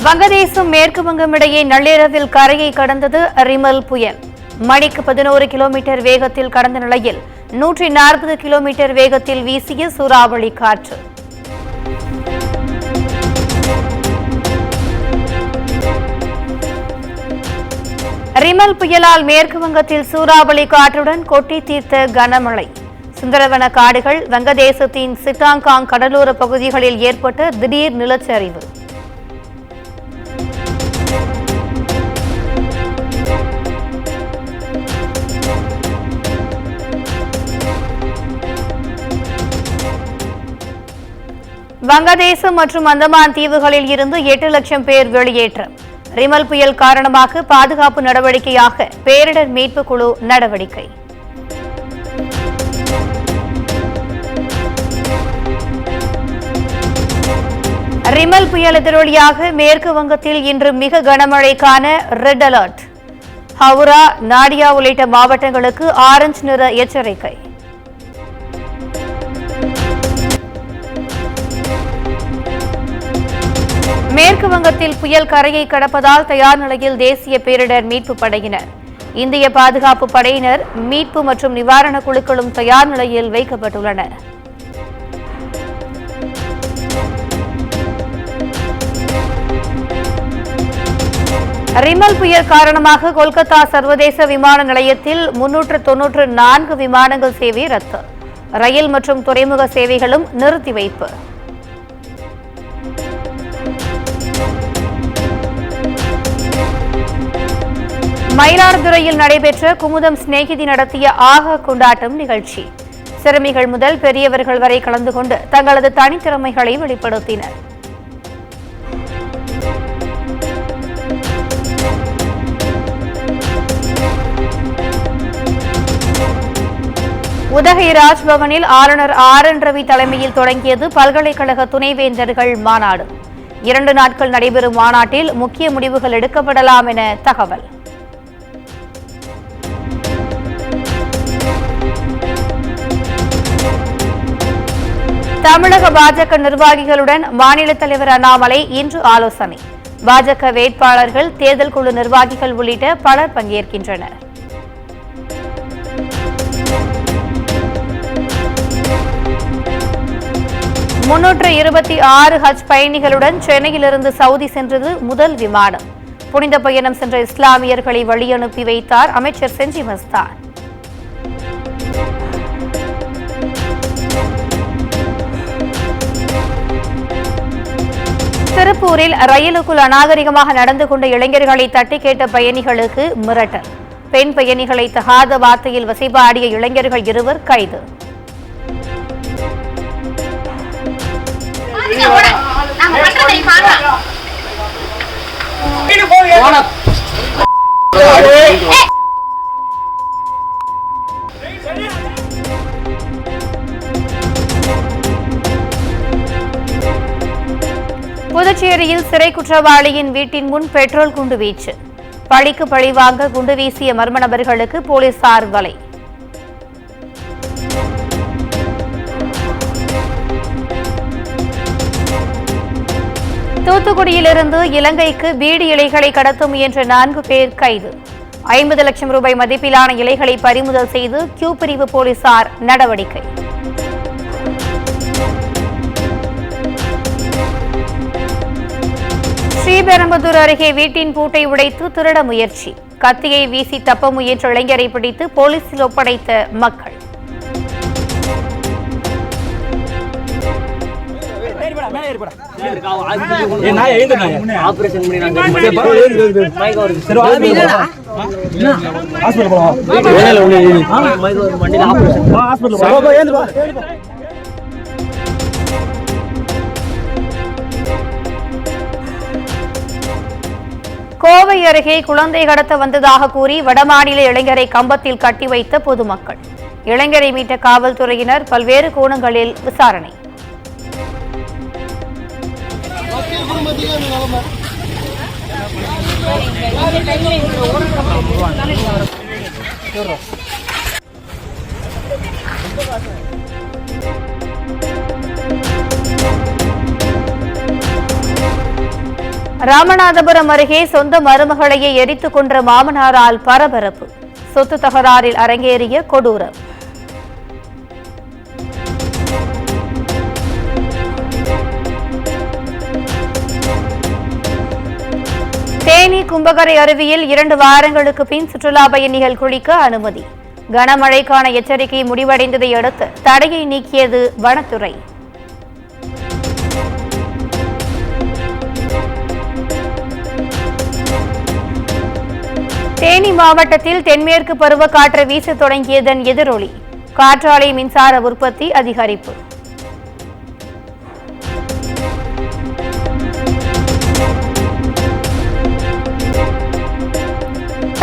வங்கதேசம் மேற்கு வங்கம் இடையே நள்ளிரவில் கரையை கடந்தது ரிமல் புயல். மணிக்கு 11 கிலோமீட்டர் வேகத்தில் கடந்த நிலையில் 140 கிலோமீட்டர் வேகத்தில் வீசிய சூறாவளி காற்று. ரிமல் புயலால் மேற்கு வங்கத்தில் சூறாவளி காற்றுடன் கொட்டி தீர்த்த கனமழை. சுந்தரவன காடுகள், வங்கதேசத்தின் சிட்டாங்காங் கடலோர பகுதிகளில் ஏற்பட்ட திடீர் நிலச்சரிவு. வங்கதேசம் மற்றும் அந்தமான் தீவுகளில் இருந்து 8 லட்சம் பேர் வெளியேற்றம். ரிமல் புயல் காரணமாக பாதுகாப்பு நடவடிக்கையாக பேரிடர் மீட்பு குழு நடவடிக்கை. ரிமல் புயல் எதிரொலியாக மேற்கு வங்கத்தில் இன்று மிக கனமழைக்கான ரெட் அலர்ட். ஹவுரா, நாடியா உள்ளிட்ட மாவட்டங்களுக்கு ஆரஞ்சு நிற எச்சரிக்கை. மேற்கு வங்கத்தில் புயல் கரையை கடப்பதால் தயார் நிலையில் தேசிய பேரிடர் மீட்பு படையினர், இந்திய பாதுகாப்பு படையினர், மீட்பு மற்றும் நிவாரண குழுக்களும் தயார் நிலையில் வைக்கப்பட்டுள்ளனர். ரிமல் புயல் காரணமாக கொல்கத்தா சர்வதேச விமான நிலையத்தில் 394 விமானங்கள் சேவை ரத்து. ரயில் மற்றும் துறைமுக சேவைகளும் நிறுத்தி வைப்பு. மயிலாடுதுறையில் நடைபெற்ற குமுதம் சிநேகிதி நடத்திய ஆக கொண்டாட்டம் நிகழ்ச்சி. சிறுமிகள் முதல் பெரியவர்கள் வரை கலந்து கொண்டு தங்களது தனித்திறமைகளை வெளிப்படுத்தினர். உதகை ராஜ்பவனில் ஆளுநர் ஆர்.என். ரவி தலைமையில் தொடங்கியது பல்கலைக்கழக துணைவேந்தர்கள் மாநாடு. 2 நாட்கள் நடைபெறும் மாநாட்டில் முக்கிய முடிவுகள் எடுக்கப்படலாம் என தகவல். தமிழக பாஜக நிர்வாகிகளுடன் மாநில தலைவர் அண்ணாமலை இன்று ஆலோசனை. பாஜக வேட்பாளர்கள், தேர்தல் குழு நிர்வாகிகள் உள்ளிட்ட பலர் பங்கேற்கின்றனர். (326) ஹஜ் பயணிகளுடன் சென்னையிலிருந்து சவுதி சென்றது முதல் விமானம். புனித பயணம் சென்ற இஸ்லாமியர்களை வழியனுப்பி வைத்தார் அமைச்சர் செஞ்சி மஸ்தான். திருப்பூரில் ரயிலுக்குள் அநாகரிகமாக நடந்து கொண்ட இளைஞர்களை தட்டி கேட்ட பயணிகளுக்கு மிரட்டல். பெண் பயணிகளை தகாத வார்த்தையில் வசைபாடிய இளைஞர்கள் 2 கைது. புதுச்சேரியில் சிறை குற்றவாளியின் வீட்டின் முன் பெட்ரோல் குண்டு வீச்சு. பழிக்கு பழி வாங்க குண்டு வீசிய மர்ம நபர்களுக்கு போலீசார் வலை. தூத்துக்குடியிலிருந்து இலங்கைக்கு பீடி இலைகளை கடத்த முயன்ற 4 பேர் கைது. 50 லட்சம் ரூபாய் மதிப்பிலான இலைகளை பறிமுதல் செய்து கியூ பிரிவு போலீசார் நடவடிக்கை. ஸ்ரீபெரும்புதூர் அருகே வீட்டின் பூட்டை உடைத்து திருட முயற்சி. கத்தியை வீசி தப்ப முயன்ற இளைஞரை பிடித்து போலீசில் ஒப்படைத்த மக்கள். கோவை அருகே குழந்தை கடத்த வந்ததாக கூறி வடமாநில இளைஞரை கம்பத்தில் கட்டி வைத்த பொதுமக்கள். இளைஞரை மீட்ட காவல்துறையினர் பல்வேறு கோணங்களில் விசாரணை. ராமநாதபுரம் அருகே சொந்த மருமகளையே எரித்துக் கொன்ற மாமனாரால் பரபரப்பு. சொத்து தகராறில் அரங்கேறிய கொடூரம். தேனி கும்பகரை அருவியில் 2 வாரங்களுக்கு பின் சுற்றுலா பயணிகள் குளிக்க அனுமதி. கனமழைக்கான எச்சரிக்கை முடிவடைந்ததை அடுத்து தடையை நீக்கியது வனத்துறை. தேனி மாவட்டத்தில் தென்மேற்கு பருவக்காற்று வீச தொடங்கியதன் எதிரொலி. காற்றாலை மின்சார உற்பத்தி அதிகரிப்பு.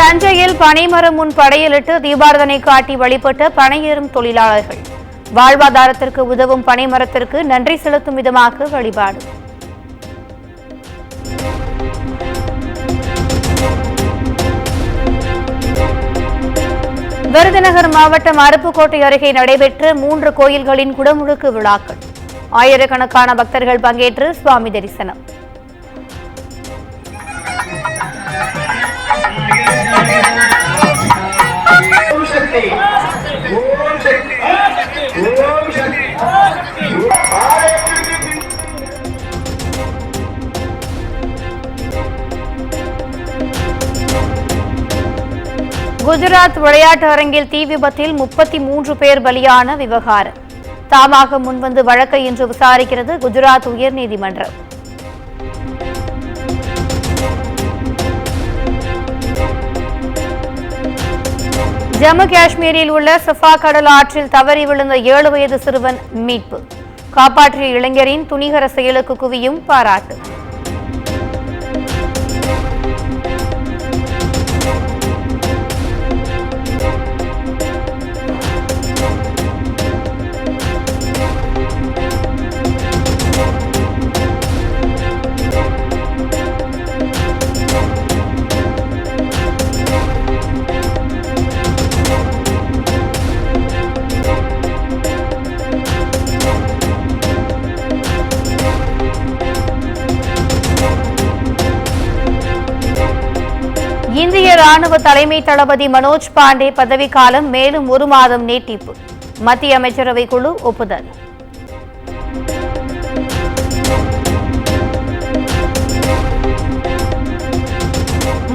தஞ்சையில் பனைமரம் முன் படையலிட்டு தீபாரதனை காட்டி வழிபட்ட பனையேறும் தொழிலாளர்கள். வாழ்வாதாரத்திற்கு உதவும் பனைமரத்திற்கு நன்றி செலுத்தும் விதமாக வழிபாடு. விருதுநகர் மாவட்டம் அருப்புக்கோட்டை அருகே நடைபெற்ற 3 கோயில்களின் குடமுழுக்கு விழாக்கள். ஆயிரக்கணக்கான பக்தர்கள் பங்கேற்று சுவாமி தரிசனம். குஜராத் விளையாட்டு அரங்கில் தீ விபத்தில் 33 பேர் பலியான விவகாரம். தாமாக முன்வந்து வழக்கை இன்று விசாரிக்கிறது குஜராத் உயர்நீதிமன்றம். ஜம்மு காஷ்மீரில் உள்ள சஃபா கடல் ஆற்றில் தவறி விழுந்த 7 வயது சிறுவன் மீட்பு. காப்பாற்றிய இளைஞரின் துணிகர செயலுக்கு குவியும் பாராட்டு. இந்திய ராணுவ தலைமை தளபதி மனோஜ் பாண்டே பதவிக்காலம் மேலும் 1 மாதம் நீட்டிப்பு. மத்திய அமைச்சரவை குழு ஒப்புதல்.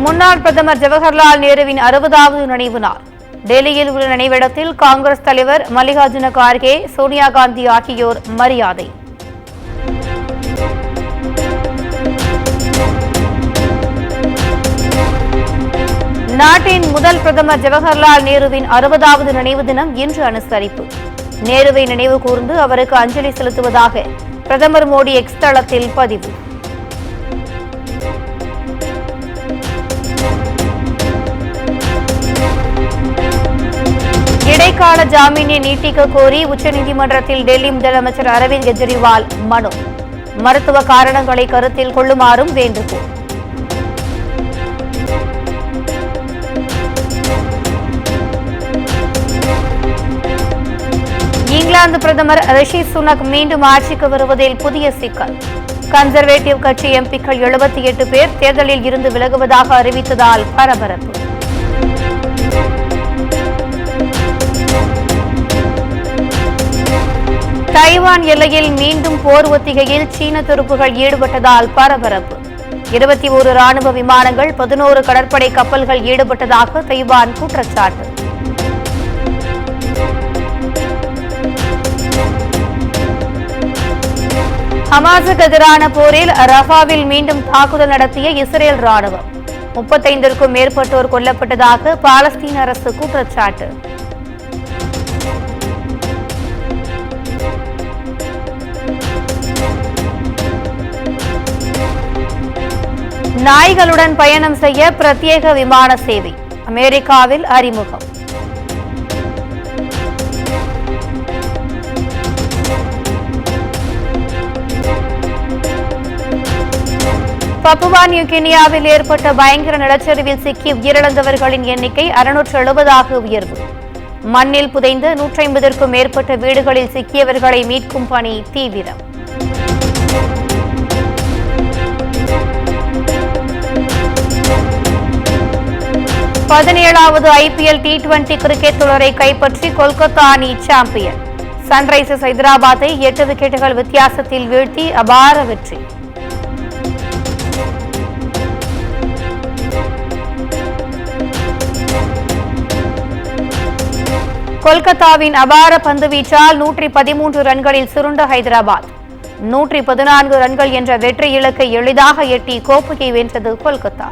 முன்னாள் பிரதமர் ஜவஹர்லால் நேருவின் 60வது நினைவு நாள். டெல்லியில் உள்ள நினைவிடத்தில் காங்கிரஸ் தலைவர் மல்லிகார்ஜுன கார்கே, சோனியா காந்தி ஆகியோர் மரியாதை. நாட்டின் முதல் பிரதமர் ஜவஹர்லால் நேருவின் 60வது நினைவு தினம் இன்று அனுசரிப்பு. நேருவை நினைவு கூர்ந்து அவருக்கு அஞ்சலி செலுத்துவதாக பிரதமர் மோடி எக்ஸ் தளத்தில் பதிவு. இடைக்கால ஜாமீனை நீட்டிக்க கோரி உச்சநீதிமன்றத்தில் டெல்லி முதலமைச்சர் அரவிந்த் கெஜ்ரிவால் மனு. மருத்துவ காரணங்களை கருத்தில் கொள்ளுமாறும் வேண்டுகோள். இங்கிலாந்து பிரதமர் ரிஷி சுனக் மீண்டும் ஆட்சிக்கு வருவதில் புதிய சிக்கல். கன்சர்வேட்டிவ் கட்சி எம்பிக்கள் 78 பேர் தேர்தலில் இருந்து விலகுவதாக அறிவித்ததால் பரபரப்பு. தைவான் எல்லையில் மீண்டும் போர் ஒத்திகையில் சீன துருப்புகள் ஈடுபட்டதால் பரபரப்பு. 21 ராணுவ விமானங்கள் 11 கடற்படை கப்பல்கள் ஈடுபட்டதாக தைவான் குற்றச்சாட்டு. ஹமாஸுக்கு எதிரான போரில் ரஃபாவில் மீண்டும் தாக்குதல் நடத்திய இஸ்ரேல் ராணுவம். 35க்கும் மேற்பட்டோர் கொல்லப்பட்டதாக பாலஸ்தீன அரசு குற்றச்சாட்டு. நாய்களுடன் பயணம் செய்ய பிரத்யேக விமான சேவை அமெரிக்காவில் அறிமுகம். பப்புவா நியூ கினியாவில் ஏற்பட்ட பயங்கர நிலச்சரிவில் சிக்கி உயிரிழந்தவர்களின் எண்ணிக்கை 670 உயர்வு. மண்ணில் புதைந்த 150க்கும் மேற்பட்ட வீடுகளில் சிக்கியவர்களை மீட்கும் பணி தீவிரம். 17வது IPL T20 கிரிக்கெட் தொடரை கைப்பற்றி கொல்கத்தா அணி சாம்பியன். சன்ரைசர்ஸ் ஹைதராபாத்தை 8 விக்கெட்டுகள் வித்தியாசத்தில் வீழ்த்தி அபார வெற்றி. கொல்கத்தாவின் அபார பந்துவீச்சால் 113 ரன்களில் சுருண்ட ஹைதராபாத் 114 ரன்கள் என்ற வெற்றி இலக்கை எளிதாக எட்டி கோப்பையை வென்றது கொல்கத்தா.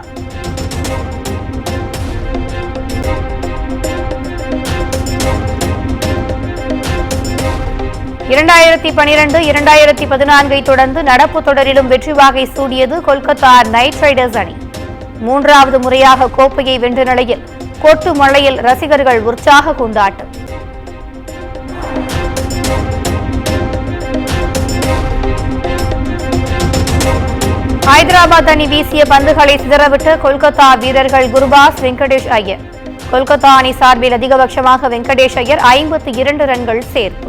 இரண்டாயிரத்தி 2014 தொடர்ந்து நடப்பு தொடரிலும் வெற்றி வாகை சூடியது கொல்கத்தா நைட் ரைடர்ஸ் அணி. 3வது முறையாக கோப்பையை வென்ற நிலையில் கொட்டு மழையில் ரசிகர்கள் உற்சாக கொண்டாட்டம். ஹைதராபாத் அணி வீசிய பந்துகளை சிதறவிட்ட கொல்கத்தா வீரர்கள் குர்பாஸ், வெங்கடேஷ் ஐயர். கொல்கத்தா அணி சார்பில் அதிகபட்சமாக வெங்கடேஷ் ஐயர் 52 ரன்கள் சேர்ப்பு.